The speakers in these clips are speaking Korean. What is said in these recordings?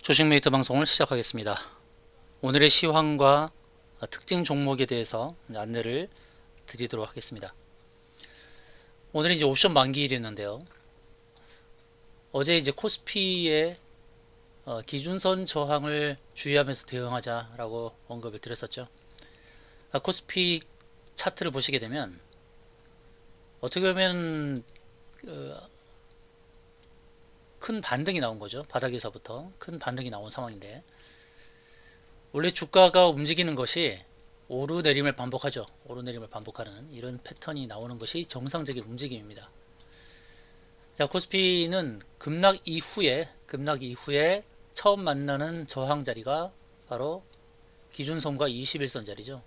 주식메이트 방송을 시작하겠습니다. 오늘의 시황과 특징 종목에 대해서 안내를 드리도록 하겠습니다. 오늘은 이제 옵션 만기일이었는데요. 어제 이제 코스피의 기준선 저항을 주의하면서 대응하자라고 언급을 드렸었죠. 코스피 차트를 보시게 되면 어떻게 보면 큰 반등이 나온 거죠. 바닥에서부터 큰 반등이 나온 상황인데, 원래 주가가 움직이는 것이 오르내림을 반복하죠. 오르내림을 반복하는 이런 패턴이 나오는 것이 정상적인 움직임입니다. 자, 코스피는 급락 이후에 처음 만나는 저항 자리가 바로 기준선과 21선 자리죠.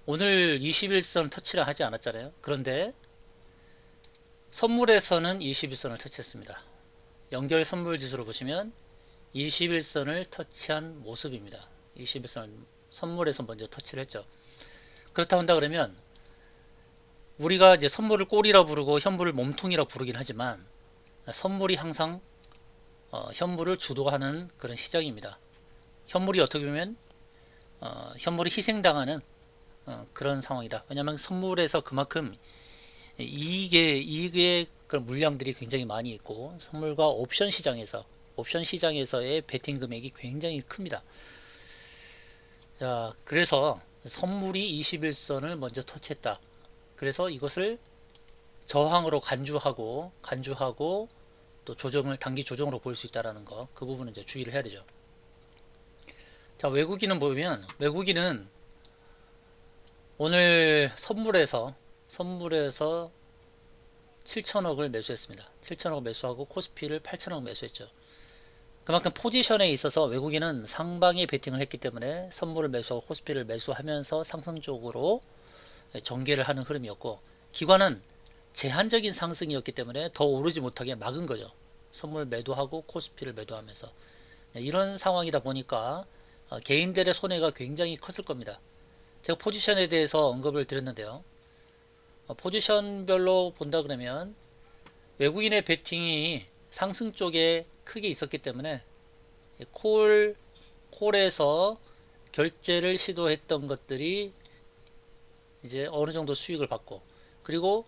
오늘 21선 터치를 하지 않았잖아요. 그런데 선물에서는 21선을 터치했습니다. 연결 선물 지수로 보시면 21선을 터치한 모습입니다. 21선을 선물에서 먼저 터치를 했죠. 그렇다 한다 그러면 우리가 이제 선물을 꼴이라 부르고 현물을 몸통이라 부르긴 하지만, 선물이 항상 현물을 주도하는 그런 시장입니다. 현물이 어떻게 보면 현물이 희생당하는 그런 상황이다. 왜냐하면 선물에서 그만큼 이익의 그런 물량들이 굉장히 많이 있고, 선물과 옵션 시장에서의 베팅 금액이 굉장히 큽니다. 자, 그래서 선물이 21선을 먼저 터치했다. 그래서 이것을 저항으로 간주하고 또 단기 조정으로 볼 수 있다라는 거, 그 부분은 이제 주의를 해야 되죠. 자, 외국인은 보면 외국인은 오늘 선물에서 7천억을 매수했습니다. 7천억 매수하고 코스피를 8천억 매수했죠. 그만큼 포지션에 있어서 외국인은 상방에 베팅을 했기 때문에 선물을 매수하고 코스피를 매수하면서 상승적으로 전개를 하는 흐름이었고, 기관은 제한적인 상승이었기 때문에 더 오르지 못하게 막은 거죠. 선물 매도하고 코스피를 매도하면서. 이런 상황이다 보니까 개인들의 손해가 굉장히 컸을 겁니다. 제가 포지션에 대해서 언급을 드렸는데요. 포지션별로 본다 그러면 외국인의 베팅이 상승 쪽에 크게 있었기 때문에 콜에서 결제를 시도했던 것들이 이제 어느 정도 수익을 받고, 그리고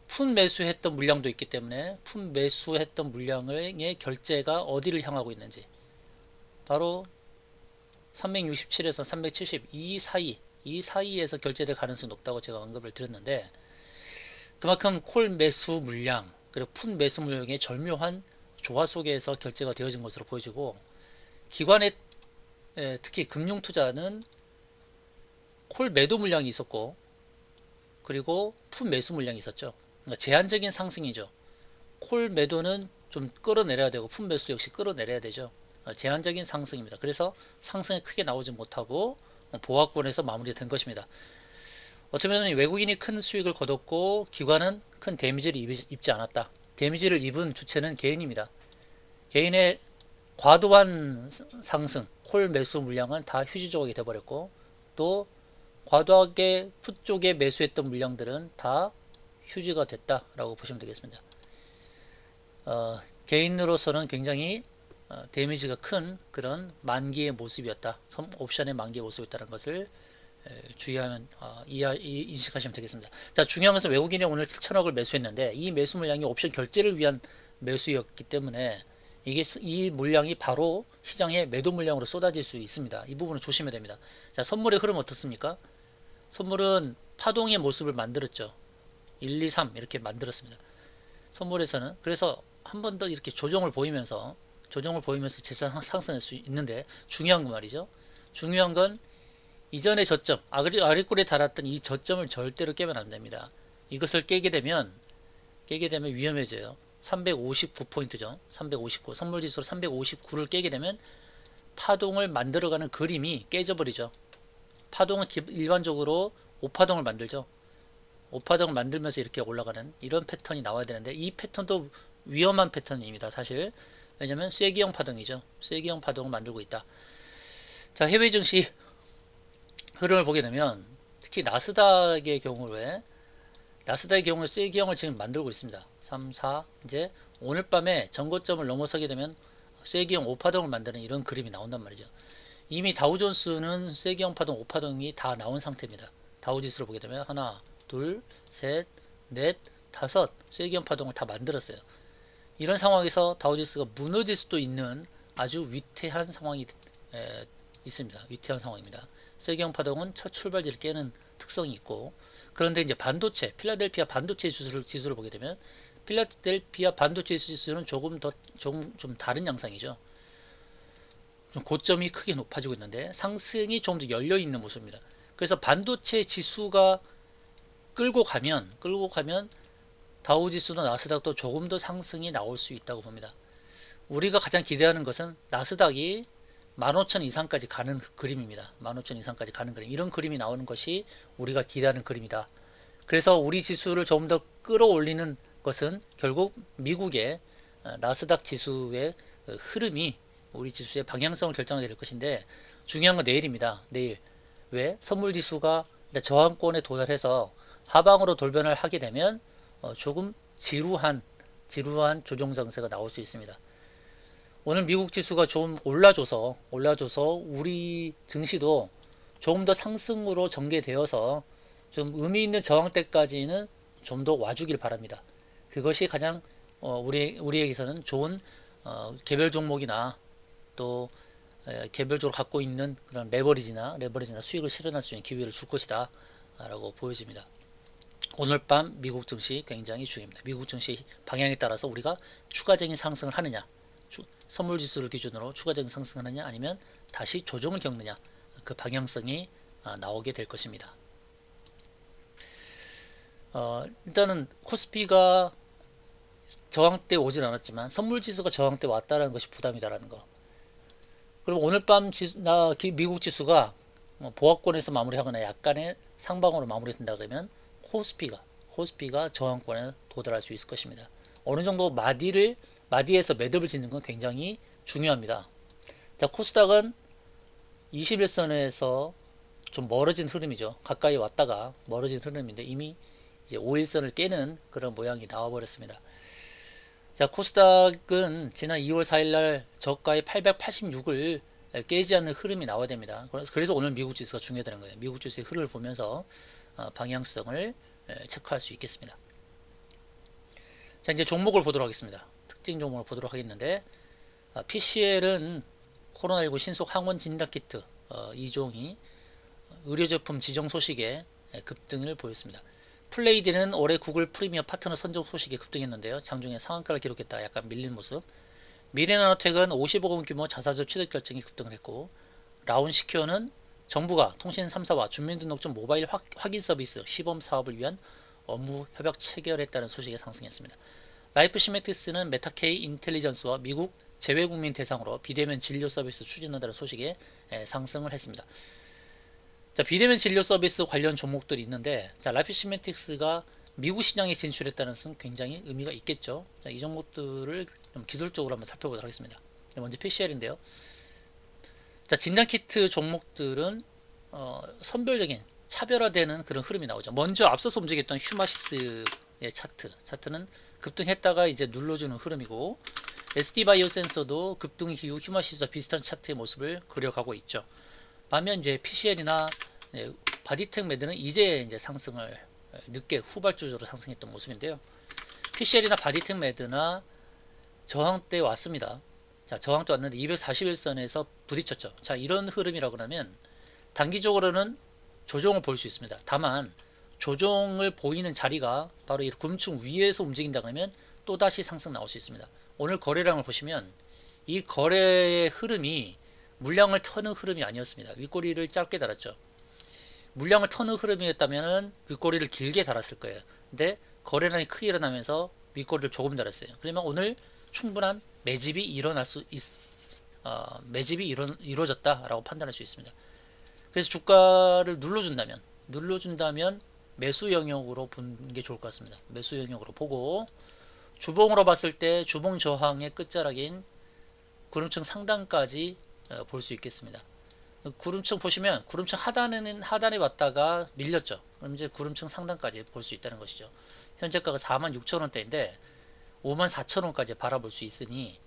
푼 매수했던 물량도 있기 때문에 푼 매수했던 물량의 결제가 어디를 향하고 있는지, 바로 367에서 370 이 사이에서 결제될 가능성이 높다고 제가 언급을 드렸는데, 그만큼 콜 매수 물량 그리고 푼 매수 물량의 절묘한 조화 속에서 결제가 되어진 것으로 보여지고, 기관의 특히 금융투자는 콜 매도 물량이 있었고, 그리고 푼 매수 물량이 있었죠. 그러니까 제한적인 상승이죠. 콜 매도는 좀 끌어내려야 되고 푼 매수도 역시 끌어내려야 되죠. 제한적인 상승입니다. 그래서 상승이 크게 나오지 못하고 보합권에서 마무리된 것입니다. 어떻게 보면 외국인이 큰 수익을 거뒀고 기관은 큰 데미지를 입지 않았다. 데미지를 입은 주체는 개인입니다. 개인의 과도한 상승, 콜 매수 물량은 다 휴지 조각이 돼버렸고, 또 과도하게 풋 쪽에 매수했던 물량들은 다 휴지가 됐다라고 보시면 되겠습니다. 개인으로서는 굉장히 데미지가 큰 그런 만기의 모습이었다. 옵션의 만기의 모습이었다는 것을 주의하면 인식하시면 되겠습니다. 자, 중요한 것은 외국인이 오늘 7천억을 매수했는데 이 매수 물량이 옵션 결제를 위한 매수였기 때문에 이 물량이 바로 시장에 매도 물량으로 쏟아질 수 있습니다. 이 부분을 조심해야 됩니다. 자, 선물의 흐름 어떻습니까? 선물은 파동의 모습을 만들었죠. 1, 2, 3 이렇게 만들었습니다. 선물에서는. 그래서 한 번 더 이렇게 조정을 보이면서 재차 상승할 수 있는데, 중요한 건 말이죠. 중요한 건 이전의 저점, 아래꼴에 달았던 이 저점을 절대로 깨면 안 됩니다. 이것을 깨게 되면 위험해져요. 359포인트죠. 359. 선물지수로 359를 깨게 되면 파동을 만들어가는 그림이 깨져버리죠. 파동은 일반적으로 5파동을 만들죠. 5파동을 만들면서 이렇게 올라가는 이런 패턴이 나와야 되는데, 이 패턴도 위험한 패턴입니다. 사실. 왜냐면 쐐기형 파동이죠. 쐐기형 파동을 만들고 있다. 자, 해외 증시 흐름을 보게 되면 특히 나스닥의 경우에 쐐기형을 지금 만들고 있습니다. 3, 4 이제 오늘 밤에 전고점을 넘어서게 되면 쐐기형 5파동을 만드는 이런 그림이 나온단 말이죠. 이미 다우존스는 쐐기형 파동 5파동이 다 나온 상태입니다. 다우지수를 보게 되면 하나, 둘, 셋, 넷, 다섯 쐐기형 파동을 다 만들었어요. 이런 상황에서 다우지수가 무너질 수도 있는 아주 위태한 상황이 있습니다. 위태한 상황입니다. 쐐기형 파동은 첫 출발지를 깨는 특성이 있고, 그런데 이제 반도체, 필라델피아 반도체 지수를 보게 되면 필라델피아 반도체 지수는 조금 좀 다른 양상이죠. 좀 고점이 크게 높아지고 있는데 상승이 좀 더 열려 있는 모습입니다. 그래서 반도체 지수가 끌고 가면 다우지수나 나스닥도 조금 더 상승이 나올 수 있다고 봅니다. 우리가 가장 기대하는 것은 나스닥이 15,000 이상까지 가는 그림입니다. 15,000 이상까지 가는 그림. 이런 그림이 나오는 것이 우리가 기대하는 그림이다. 그래서 우리 지수를 조금 더 끌어올리는 것은 결국 미국의 나스닥 지수의 흐름이 우리 지수의 방향성을 결정하게 될 것인데, 중요한 건 내일입니다. 내일. 왜? 선물 지수가 저항권에 도달해서 하방으로 돌변을 하게 되면 조금 지루한 조정 장세가 나올 수 있습니다. 오늘 미국 지수가 좀 올라줘서 우리 증시도 조금 더 상승으로 전개되어서 좀 의미 있는 저항대까지는 좀 더 와주길 바랍니다. 그것이 가장 우리에게서는 좋은 개별 종목이나 또 개별적으로 갖고 있는 그런 레버리지나 수익을 실현할 수 있는 기회를 줄 것이다 라고 보여집니다. 오늘 밤 미국 증시 굉장히 중요합니다. 미국 증시 방향에 따라서 우리가 추가적인 상승을 하느냐, 선물 지수를 기준으로 추가적인 상승을 하느냐, 아니면 다시 조정을 겪느냐, 그 방향성이 나오게 될 것입니다. 일단은 코스피가 저항대 오진 않았지만 선물 지수가 저항대 왔다라는 것이 부담이다라는 거. 그럼 오늘 밤 미국 지수가 보합권에서 마무리하거나 약간의 상방으로 마무리된다 그러면 코스피가 저항권에 도달할 수 있을 것입니다. 어느 정도 마디에서 매듭을 짓는 건 굉장히 중요합니다. 자, 코스닥은 21선에서 좀 멀어진 흐름이죠. 가까이 왔다가 멀어진 흐름인데 이미 이제 5일선을 깨는 그런 모양이 나와버렸습니다. 자, 코스닥은 지난 2월 4일날 저가의 886을 깨지 않는 흐름이 나와야 됩니다. 그래서 오늘 미국 지수가 중요하다는 거예요. 미국 지수의 흐름을 보면서 방향성을 체크할 수 있겠습니다. 자, 이제 종목을 보도록 하겠습니다. 특징 종목을 보도록 하겠는데, PCL은 코로나19 신속 항원 진단키트 2종이 의료제품 지정 소식에 급등을 보였습니다. 플레이드는 올해 구글 프리미어 파트너 선정 소식에 급등했는데요. 장중에 상한가를 기록했다 약간 밀린 모습. 미래나노텍은 50억 원 규모 자사주 취득 결정이 급등을 했고, 라운시큐어는 정부가 통신 3사와 주민등록증 모바일 확인 서비스 시범 사업을 위한 업무 협약 체결했다는 소식에 상승했습니다. 라이프 시메틱스는 메타케이 인텔리전스와 미국 재외국민 대상으로 비대면 진료 서비스 추진한다는 소식에 상승을 했습니다. 자, 비대면 진료 서비스 관련 종목들이 있는데, 자, 라이프 시메틱스가 미국 시장에 진출했다는 것은 굉장히 의미가 있겠죠. 자, 이 종목들을 좀 기술적으로 한번 살펴보도록 하겠습니다. 먼저 PCL인데요. 자, 진단키트 종목들은 선별적인 차별화되는 그런 흐름이 나오죠. 먼저 앞서서 움직였던 휴마시스의 차트는 급등했다가 이제 눌러주는 흐름이고, SD바이오센서도 급등 이후 휴마시스와 비슷한 차트의 모습을 그려가고 있죠. 반면 이제 PCL이나 바디텍 매드는 이제 상승을 늦게 후발주로 상승했던 모습인데요. PCL이나 바디텍 매드나 저항대 왔습니다. 자, 저항대 왔는데 241선에서 부딪혔죠. 자, 이런 흐름이라고 하면 단기적으로는 조정을 볼 수 있습니다. 다만 조정을 보이는 자리가 바로 이 금층 위에서 움직인다 그러면 또다시 상승 나올 수 있습니다. 오늘 거래량을 보시면 이 거래의 흐름이 물량을 터는 흐름이 아니었습니다. 윗꼬리를 짧게 달았죠. 물량을 터는 흐름이었다면 윗꼬리를 길게 달았을 거예요. 근데 거래량이 크게 일어나면서 윗꼬리를 조금 달았어요. 그러면 오늘 충분한 매집이 이루어졌다라고 판단할 수 있습니다. 그래서 주가를 눌러준다면 매수 영역으로 보는 게 좋을 것 같습니다. 매수 영역으로 보고, 주봉으로 봤을 때 주봉 저항의 끝자락인 구름층 상단까지 볼 수 있겠습니다. 구름층 보시면 구름층 하단에 왔다가 밀렸죠. 그럼 이제 구름층 상단까지 볼 수 있다는 것이죠. 현재가가 46,000원대인데 54,000원까지 바라볼 수 있으니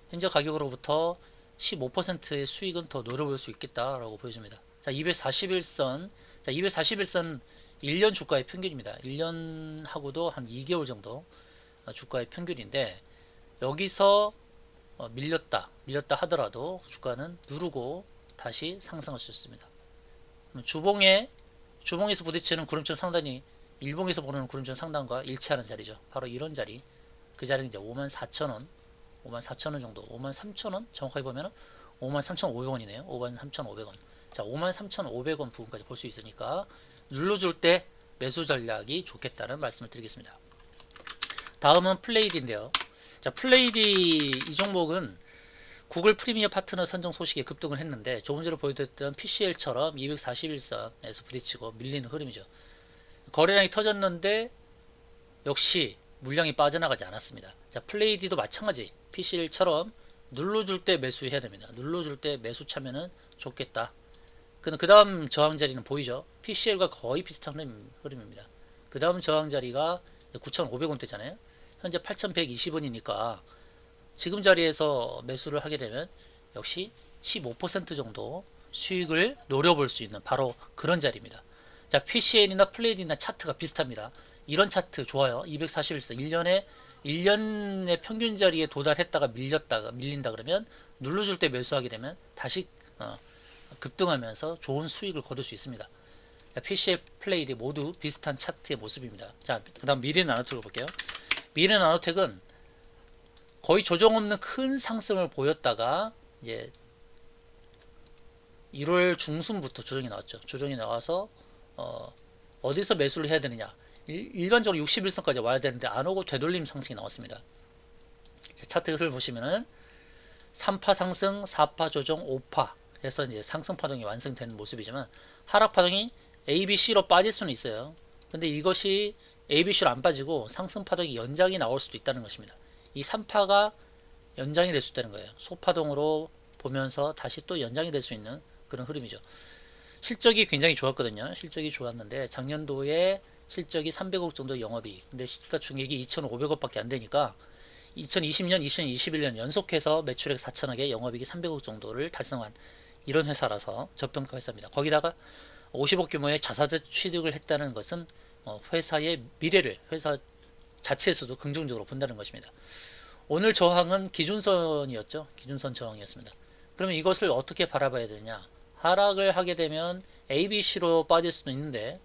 현재 가격으로부터 15%의 수익은 더 노려볼 수 있겠다라고 보여집니다. 자, 241선. 자, 241선 1년 주가의 평균입니다. 1년하고도 한 2개월 정도 주가의 평균인데, 여기서 밀렸다 하더라도 주가는 누르고 다시 상승할 수 있습니다. 주봉에서 부딪히는 구름천 상단이 일봉에서 보는 구름천 상단과 일치하는 자리죠. 바로 이런 자리. 그 자리는 이제 54,000원, 54,000원 정도, 53,000원 정확하게 보면은 53,500원이네요. 53,500원. 자, 53,500원 부분까지 볼 수 있으니까 눌러줄 때 매수 전략이 좋겠다는 말씀을 드리겠습니다. 다음은 플레이디인데요. 자, 플레이디 이 종목은 구글 프리미어 파트너 선정 소식에 급등을 했는데, 조금 전에 보여드렸던 PCL처럼 241선에서 부딪히고 밀리는 흐름이죠. 거래량이 터졌는데 역시 물량이 빠져나가지 않았습니다. 자, 플레이디도 마찬가지. PCL처럼 눌러줄 때 매수해야 됩니다. 눌러줄 때 매수 차면은 좋겠다. 그 다음 저항 자리는 보이죠? PCL과 거의 비슷한 흐름입니다. 그 다음 저항 자리가 9,500원대잖아요. 현재 8,120원이니까 지금 자리에서 매수를 하게 되면 역시 15% 정도 수익을 노려볼 수 있는 바로 그런 자리입니다. 자, PCL이나 플레이디나 차트가 비슷합니다. 이런 차트 좋아요. 241선 1년의 평균 자리에 도달했다가 밀린다 그러면 눌러줄 때 매수하게 되면 다시 급등하면서 좋은 수익을 거둘 수 있습니다. PCL, 플레이디 모두 비슷한 차트의 모습입니다. 자, 그 다음 미래나노텍을 볼게요. 미래나노텍은 거의 조정 없는 큰 상승을 보였다가 이제 1월 중순부터 조정이 나왔죠. 조정이 나와서 어디서 매수를 해야 되느냐. 일반적으로 61선까지 와야 되는데 안 오고 되돌림 상승이 나왔습니다. 차트를 보시면은 3파 상승, 4파 조정, 5파 해서 이제 상승 파동이 완성되는 모습이지만, 하락 파동이 ABC로 빠질 수는 있어요. 근데 이것이 ABC로 안 빠지고 상승 파동이 연장이 나올 수도 있다는 것입니다. 이 3파가 연장이 될 수 있다는 거예요. 소파동으로 보면서 다시 또 연장이 될 수 있는 그런 흐름이죠. 실적이 굉장히 좋았거든요. 실적이 좋았는데 작년도에 실적이 300억 정도 영업이익, 근데 시가총액이 2,500억 밖에 안 되니까 2020년, 2021년 연속해서 매출액 4천억에 영업이익이 300억 정도를 달성한 이런 회사라서 저평가 회사입니다. 거기다가 50억 규모의 자사주 취득을 했다는 것은 회사의 미래를 회사 자체에서도 긍정적으로 본다는 것입니다. 오늘 저항은 기준선이었죠. 기준선 저항이었습니다. 그러면 이것을 어떻게 바라봐야 되느냐. 하락을 하게 되면 ABC로 빠질 수도 있는데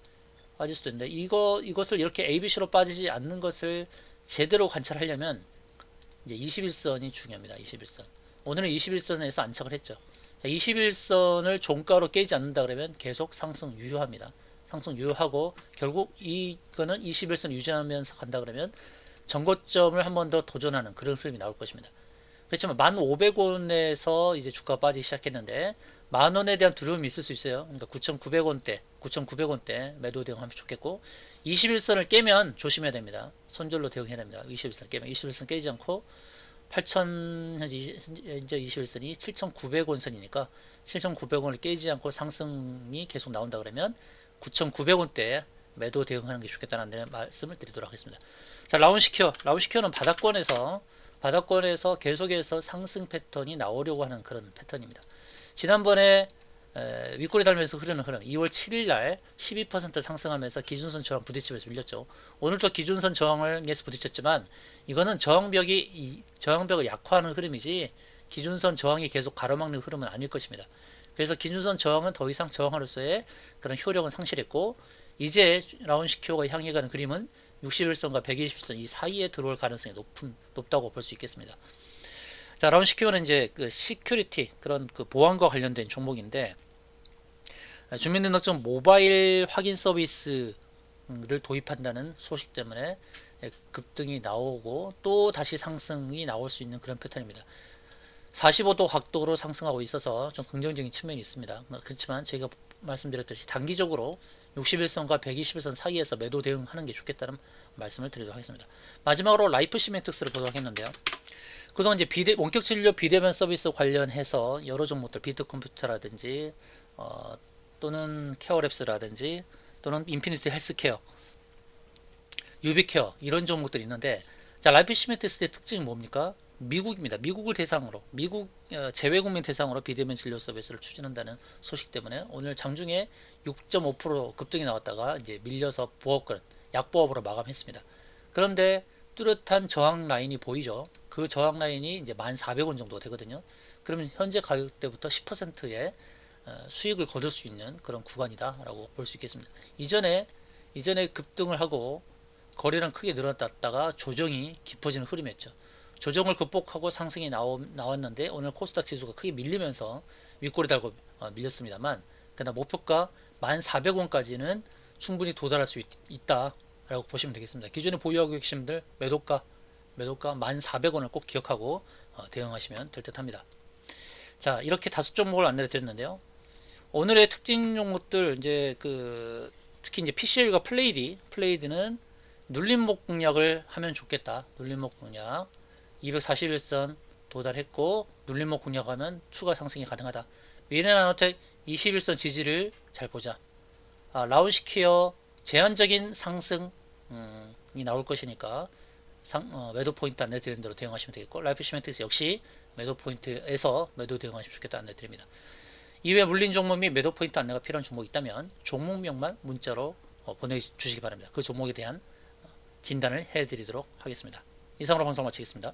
이것을 이렇게 ABC로 빠지지 않는 것을 제대로 관찰하려면 이제 21선이 중요합니다. 21선. 오늘은 21선에서 안착을 했죠. 21선을 종가로 깨지 않는다 그러면 계속 상승 유효합니다. 상승 유효하고 결국 이거는 21선 유지하면서 간다 그러면 전고점을 한 번 더 도전하는 그런 흐름이 나올 것입니다. 그렇지만 1,500원에서 이제 주가가 빠지기 시작했는데 10,000원에 대한 두려움이 있을 수 있어요. 그러니까 9,900원대 매도 대응하면 좋겠고, 21선을 깨면 조심해야 됩니다. 손절로 대응해야 됩니다. 21선 깨면 21선 깨지 않고 8,000 현재 21선이 7,900원 선이니까 7,900원을 깨지 않고 상승이 계속 나온다 그러면 9,900원대 매도 대응하는 게 좋겠다는 말씀을 드리도록 하겠습니다. 자, 라운시큐어는 바닥권에서 계속해서 상승 패턴이 나오려고 하는 그런 패턴입니다. 지난번에 윗골이 달면서 흐르는 흐름 2월 7일날 12% 상승하면서 기준선 저항 부딪히면서 밀렸죠. 오늘도 기준선 저항에서 부딪혔지만 이거는 저항벽을 약화하는 흐름이지 기준선 저항이 계속 가로막는 흐름은 아닐 것입니다. 그래서 기준선 저항은 더 이상 저항으로서의 그런 효력은 상실했고, 이제 라운시큐어가 향해 가는 그림은 61선과 120선 이 사이에 들어올 가능성이 높다고 볼 수 있겠습니다. 자, 라운시큐어는 이제 그 시큐리티 그런 그 보안과 관련된 종목인데, 주민등록증 모바일 확인 서비스를 도입한다는 소식 때문에 급등이 나오고 또 다시 상승이 나올 수 있는 그런 패턴입니다. 45도 각도로 상승하고 있어서 좀 긍정적인 측면이 있습니다. 그렇지만 제가 말씀드렸듯이 단기적으로 61선과 121선 사이에서 매도 대응하는 게 좋겠다는 말씀을 드리도록 하겠습니다. 마지막으로 라이프 시멘틱스를 보도록 했는데요. 그동안 이제 원격 진료 비대면 서비스 관련해서 여러 종목들 비트컴퓨터라든지 또는 케어랩스라든지 또는 인피니티 헬스케어, 유비케어 이런 종목들이 있는데, 자, 라이프 시멘틱스의 특징이 뭡니까? 미국입니다. 미국을 대상으로 미국 재외국민 대상으로 비대면 진료 서비스를 추진한다는 소식 때문에 오늘 장중에 6.5% 급등이 나왔다가 이제 밀려서 보합권 약보합으로 마감했습니다. 그런데 뚜렷한 저항 라인이 보이죠. 그 저항 라인이 이제 1,400원 정도 되거든요. 그러면 현재 가격대부터 10%의 수익을 거둘 수 있는 그런 구간이다라고 볼 수 있겠습니다. 이전에 급등을 하고 거래량 크게 늘어났다가 조정이 깊어지는 흐름이었죠. 조정을 극복하고 상승이 나왔는데 오늘 코스닥 지수가 크게 밀리면서 윗꼬리 달고 밀렸습니다만, 그러나 목표가 1,400원까지는 충분히 도달할 수 있다라고 보시면 되겠습니다. 기존에 보유하고 계신 분들 매도가 1,400원을 꼭 기억하고 대응하시면 될 듯합니다. 자, 이렇게 5종목을 안내를 드렸는데요. 오늘의 특징 종목들 이제 특히 이제 PCL과 플레이드는 눌림목 공략을 하면 좋겠다. 눌림목 공략 241선 도달했고 눌림목 공략하면 추가 상승이 가능하다. 미래나노텍 21선 지지를 잘 보자. 라운시케어 제한적인 상승이 나올 것이니까 매도 포인트 안내 드리는 대로 대응하시면 되겠고, 라이프 시멘트스 역시 매도 포인트에서 매도 대응하시면 좋겠다 안내 드립니다. 이외에 물린 종목 및 매도 포인트 안내가 필요한 종목이 있다면 종목명만 문자로 보내주시기 바랍니다. 그 종목에 대한 진단을 해드리도록 하겠습니다. 이상으로 방송 마치겠습니다.